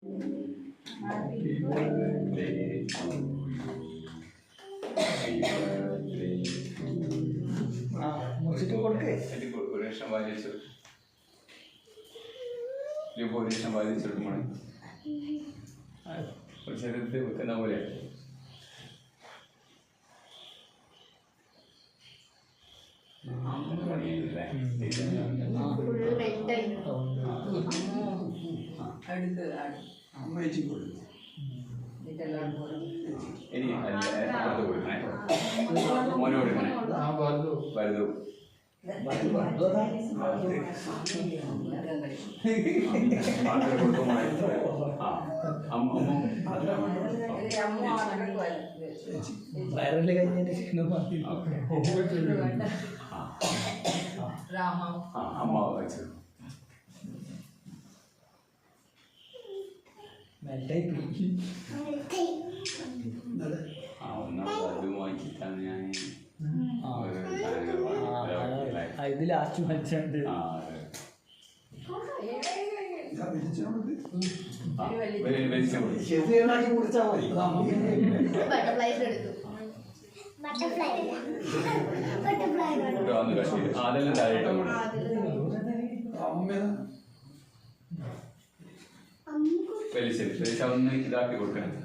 Happy birthday to you. Happy birthday to you. മുറിച്ചിട്ട് കൊടുക്കേ ഒരു ലക്ഷം വായിച്ചു ഒരു ലക്ഷം വായിച്ചിട്ട് മോളെ ഒരു ശരീരത്തിൽ വെക്കുന്ന പോലെ ഇനി അപ്പുറത്ത് കൊടുക്കണേ മോനെ കൊടുക്കണേ വലുത് വയറിൽ കഴിഞ്ഞതിന് അമ്മ വെച്ചു അത് വാങ്ങിച്ചിട്ടാണ് ഞാൻ ഇത് ലാസ്റ്റ് മനുഷ്യണ്ട് അതെല്ലാം താഴെ വലിച്ച ഒന്ന് ഇതാക്കി കൊടുക്കണം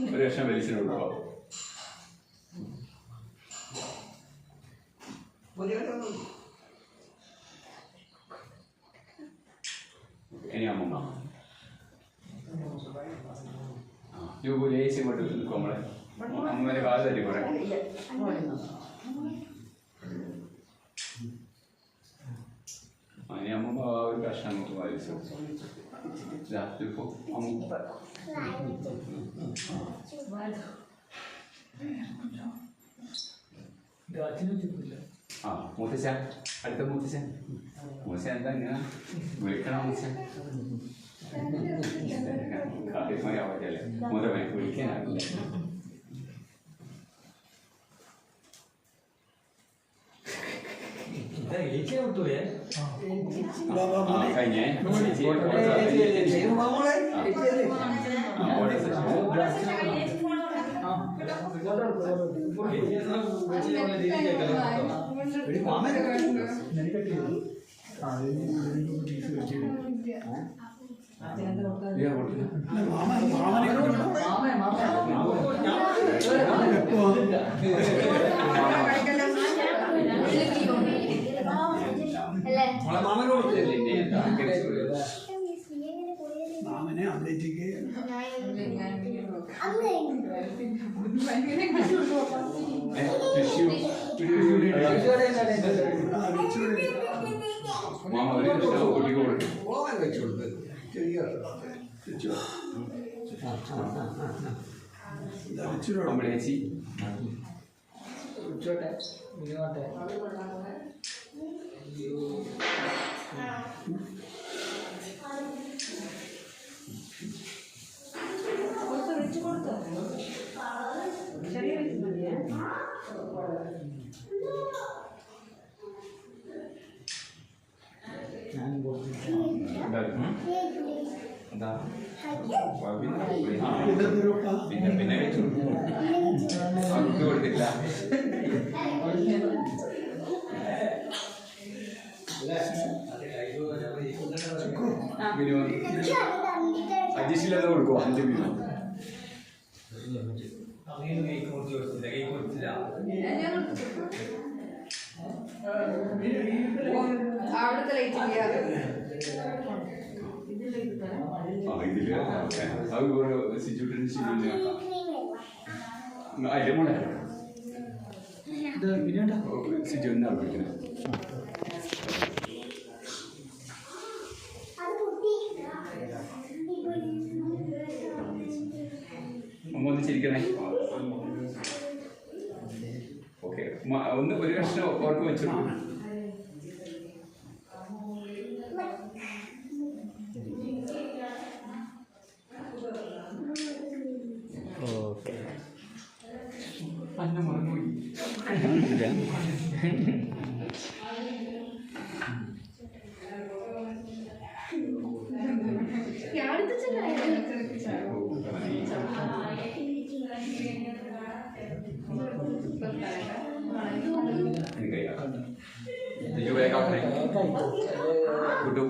ഒരു ലക്ഷം വലിച്ചിട്ട് കൊടുക്കുക ഇനി അമ്മ ലേശം കൊണ്ട് നിൽക്കും നമ്മളെ അമ്മേനെ കാല് തട്ടി പോരെ അതിന് അമ്മ ഒരു കഷ്ണം നമുക്ക് വലിച്ചു രാത്രി ആ മുത്തച്ഛ അടുത്ത മുത്തച്ഛൻ എന്താ ഇങ്ങനെ വിളിക്കണം മുത്തച്ഛൻ കാര്യമായി ആവട്ടല്ലേ മുതവേ വിളിക്കാനാവില്ല കഴിഞ്ഞേ മാമനെ അവിടേക്ക് മാമ ഒരു കുട്ടിക്ക് കൊടുക്കും അമ്പളേച്ചി പിന്നെ കഴിച്ചു കൊടുത്തില്ല അഡ്ജസ്റ്റില്ലാതെ കൊടുക്കുമോ 5 മിനിറ്റ് ഇതില് അത് സിറ്റുവേഷൻ അതിന്റെ മോളെ സിറ്റുവേഷൻ വിളിക്കുന്നത് അമ്മ ഒന്ന് ചിരിക്കണേ ഓക്കെ ഒന്ന് ഒരു കഷ്ണം ഓർക്ക് വെച്ചിട്ടു അന്ന മറന്നുപോയി Ini kayak. Tujuh kayak kau nih. Duduk.